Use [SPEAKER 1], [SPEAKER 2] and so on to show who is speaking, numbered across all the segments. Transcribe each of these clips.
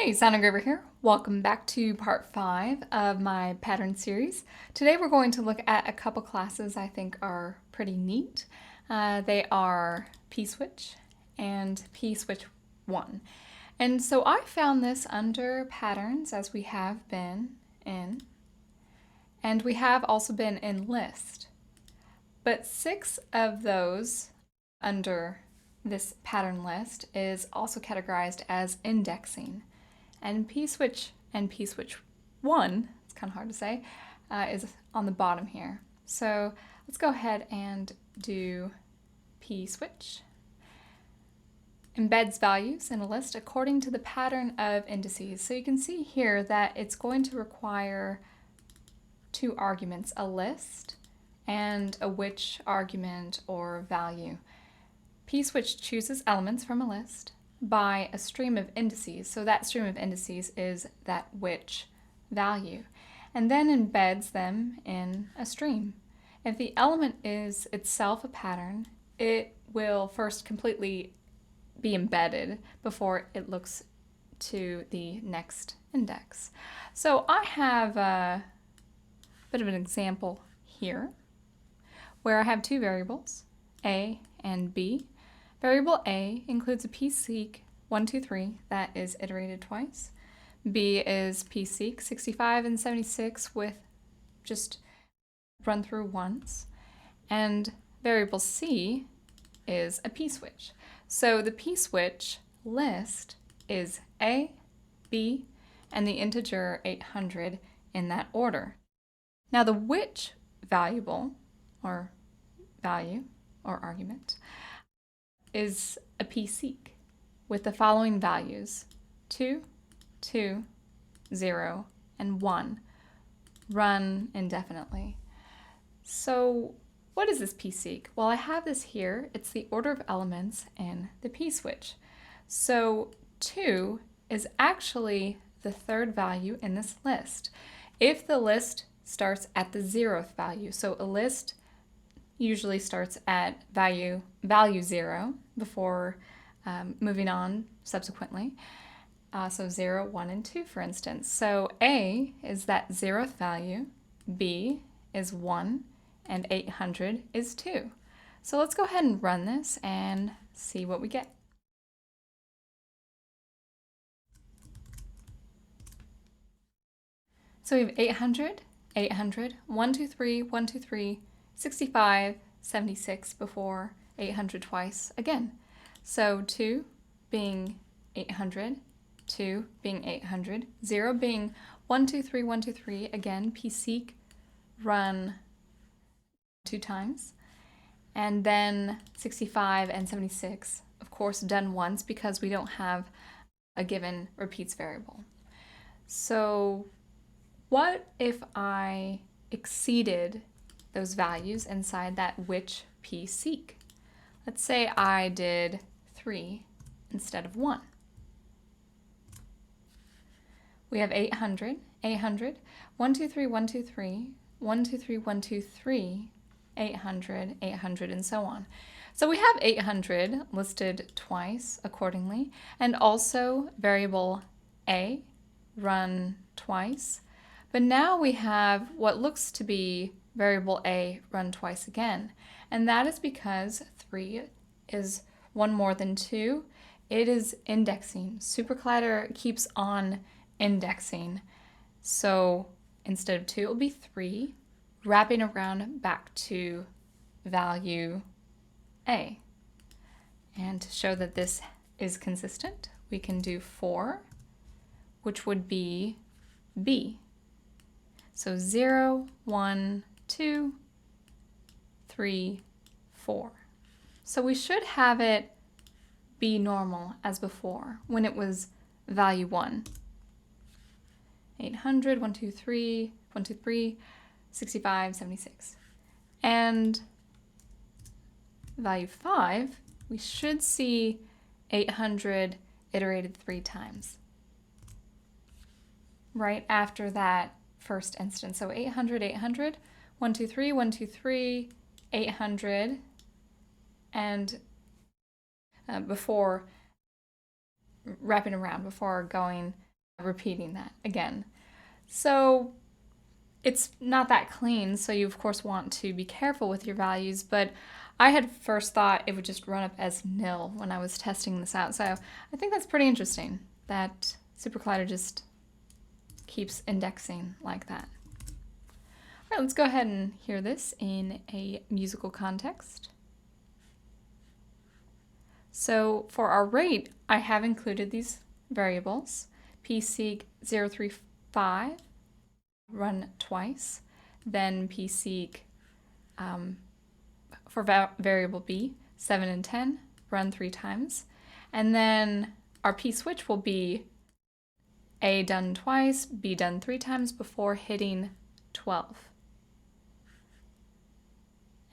[SPEAKER 1] Hey, Sound Engraver here. Welcome back to part 5 of my pattern series. Today we're going to look at a couple classes I think are pretty neat. They are Pswitch and Pswitch1. And so I found this under patterns as we have been in, and we have also been in list. But 6 of those under this pattern list is also categorized as indexing. And Pswitch and Pswitch1, it's kind of hard to say, is on the bottom here. So let's go ahead and do Pswitch. Embeds values in a list according to the pattern of indices. So you can see here that it's going to require 2 arguments, a list and a which argument or value. Pswitch chooses elements from a list by a stream of indices. So that stream of indices is that which value, and then embeds them in a stream. If the element is itself a pattern, it will first completely be embedded before it looks to the next index. So I have a bit of an example here where I have 2 variables, A and B. Variable A includes a pseq 123 that is iterated twice. B is pseq 65 and 76 with just run through once. And variable C is a pswitch. So the pswitch list is A, B, and the integer 800 in that order. Now the which variable or value or argument is a pseq with the following values 2, 2, 0, and 1, run indefinitely. So what is this pseq? Well, I have this here. It's the order of elements in the pswitch. So 2 is actually the 3rd value in this list. If the list starts at the 0th value, so a list usually starts at value 0 before moving on subsequently. So 0, 1, and 2, for instance. So A is that 0th value, B is 1, and 800 is 2. So let's go ahead and run this and see what we get. So we have 800, 800, 123, 123, 65, 76 before 800 twice again. So 2 being 800, 2 being 800, 0 being 123, 123, again, pseq run 2 times, and then 65 and 76, of course, done once because we don't have a given repeats variable. So what if I exceeded those values inside that which pseq? Let's say I did 3 instead of 1. We have 800, 800, 123, 123, 123, 123, 800, 800, and so on. So we have 800 listed twice accordingly, and also variable A run twice. But now we have what looks to be variable A run twice again, and that is because 3 is 1 more than 2. It is indexing. SuperCollider keeps on indexing. So instead of 2, it will be 3, wrapping around back to value A. And to show that this is consistent, we can do 4, which would be B. So 0, 1, 2, 3, 4. So we should have it be normal as before when it was value 1. 800, 123, 123, 65, 76. And value 5, we should see 800 iterated 3 times right after that first instance. So 800, 800, 123, 123, 800, and before wrapping around, before going repeating that again. So it's not that clean, so you of course want to be careful with your values, but I had first thought it would just run up as nil when I was testing this out. So I think that's pretty interesting that SuperCollider just keeps indexing like that. All right, let's go ahead and hear this in a musical context. So for our rate, I have included these variables, pseek035, run twice, then pseek for variable b, 7 and 10, run 3 times. And then our pswitch will be a done twice, b done 3 times before hitting 12.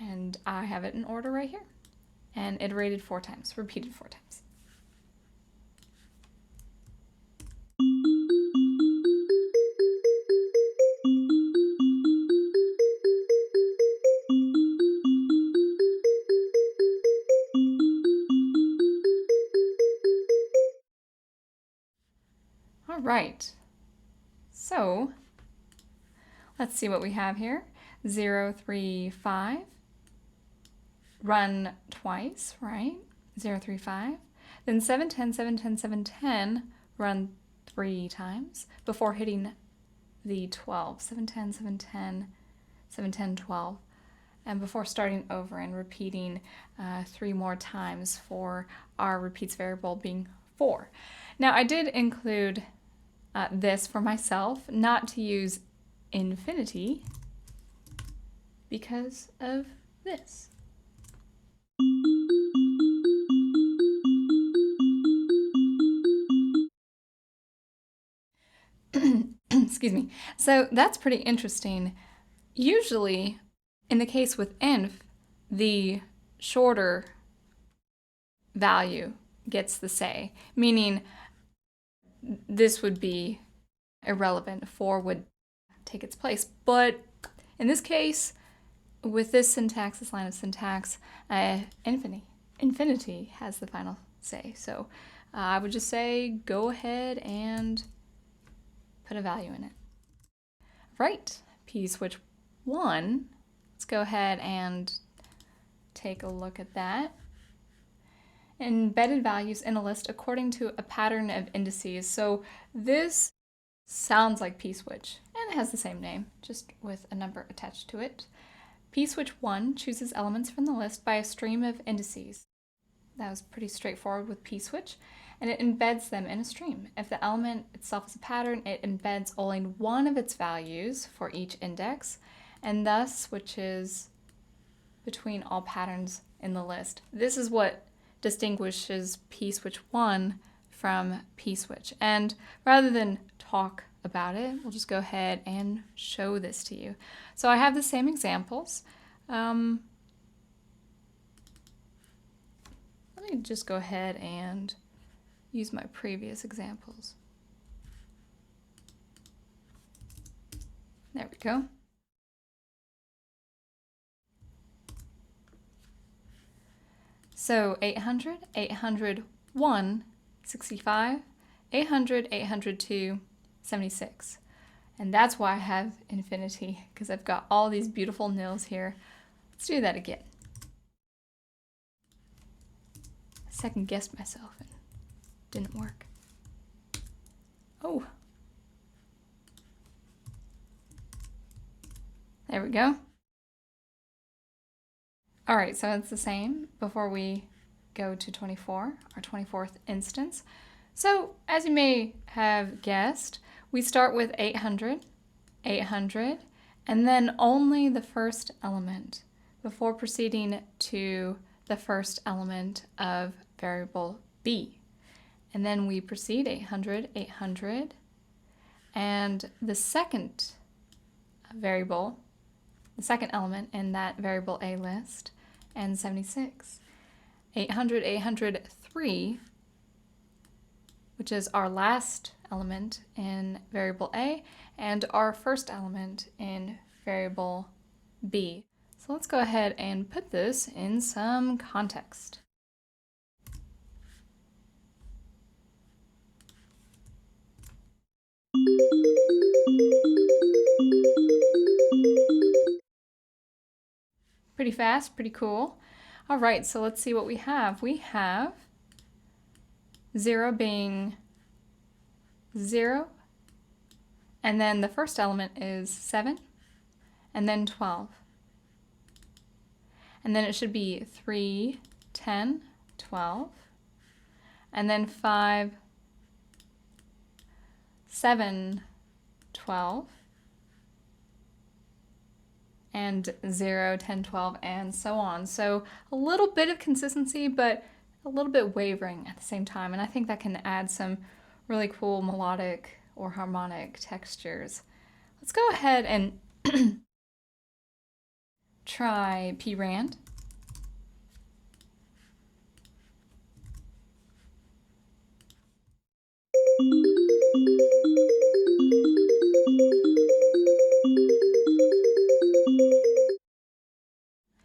[SPEAKER 1] And I have it in order right here. And iterated 4 times, repeated 4 times. All right, so let's see what we have here. 0, 3, 5, run twice, right? 0, 3, 5. Then 7, 10, 7, 10, 7, 10, run 3 times before hitting the 12. 7, 10, 7, 10, 7, 10, 12. And before starting over and repeating 3 more times for our repeats variable being 4. Now I did include this for myself, not to use infinity because of this. Excuse me. So that's pretty interesting. Usually, in the case with inf, the shorter value gets the say, meaning this would be irrelevant. 4 would take its place. But in this case, with this syntax, this line of syntax, infinity has the final say. So I would just say go ahead and put a value in it. Right, Pswitch1. Let's go ahead and take a look at that. Embedded values in a list according to a pattern of indices. So this sounds like Pswitch and it has the same name, just with a number attached to it. Pswitch1 chooses elements from the list by a stream of indices. That was pretty straightforward with Pswitch, and it embeds them in a stream. If the element itself is a pattern, it embeds only one of its values for each index, and thus switches between all patterns in the list. This is what distinguishes Pswitch1 from Pswitch. And rather than talk about it, we'll just go ahead and show this to you. So I have the same examples. Let me just go ahead and use my previous examples. There we go. So 800, 801, 65, 800, 802, 76. And that's why I have infinity, because I've got all these beautiful nils here. Let's do that again. I second guessed myself and didn't work. Oh. There we go. All right, so it's the same before we go to 24, our 24th instance. So as you may have guessed, we start with 800, 800, and then only the first element before proceeding to the first element of variable b. And then we proceed 800, 800, and the second variable, the second element in that variable a list, and 76. 800, 803, which is our last element in variable a, and our first element in variable b. So let's go ahead and put this in some context. Pretty fast, pretty cool. All right, so let's see what we have. We have 0 being 0, and then the first element is 7, and then 12. And then it should be 3, 10, 12, and then 5, 7, 12, and 0, 10, 12, and so on. So a little bit of consistency, but a little bit wavering at the same time. And I think that can add some really cool melodic or harmonic textures. Let's go ahead and try prand.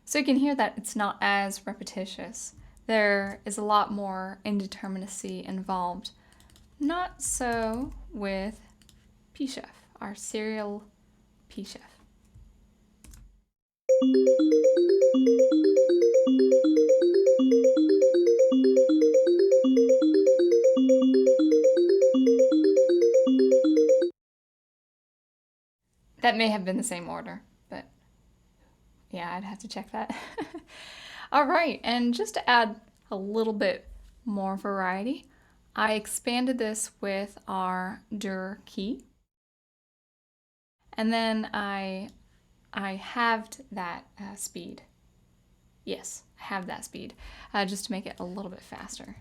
[SPEAKER 1] So you can hear that it's not as repetitious. There is a lot more indeterminacy involved. Not so with P-Chef, our serial P-Chef. That may have been the same order, but yeah, I'd have to check that. All right, and just to add a little bit more variety, I expanded this with our dur key. And then I halved that speed. Yes, I halved that speed, just to make it a little bit faster.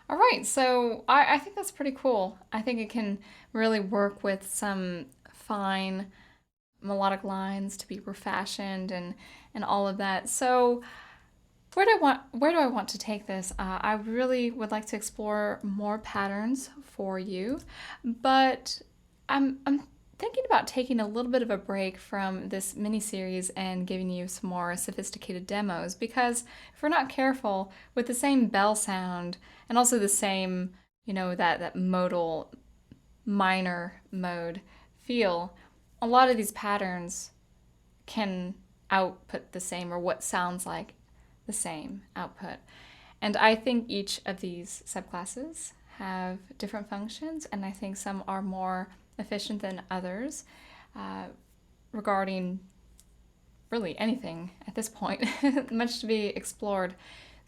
[SPEAKER 1] All right, so I think that's pretty cool. I think it can really work with some fine melodic lines to be refashioned and all of that. So where do I want to take this? I really would like to explore more patterns for you, but I'm thinking about taking a little bit of a break from this mini series and giving you some more sophisticated demos, because if we're not careful with the same bell sound and also the same, you know, that modal minor mode feel, a lot of these patterns can output the same, or what sounds like the same output. And I think each of these subclasses have different functions, and I think some are more efficient than others regarding really anything at this point, much to be explored.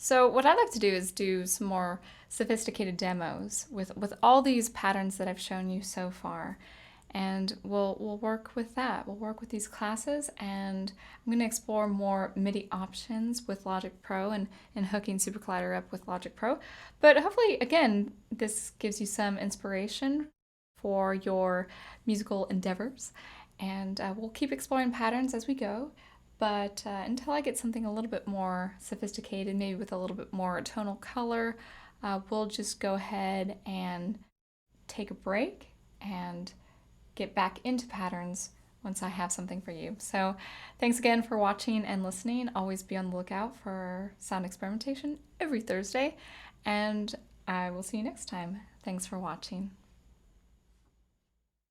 [SPEAKER 1] So what I'd like to do is do some more sophisticated demos with all these patterns that I've shown you so far. And we'll work with that. We'll work with these classes, and I'm going to explore more MIDI options with Logic Pro and hooking SuperCollider up with Logic Pro. But hopefully, again, this gives you some inspiration for your musical endeavors. And we'll keep exploring patterns as we go. But until I get something a little bit more sophisticated, maybe with a little bit more tonal color, we'll just go ahead and take a break and get back into patterns once I have something for you. So thanks again for watching and listening. Always be on the lookout for sound experimentation every Thursday, and I will see you next time. Thanks for watching.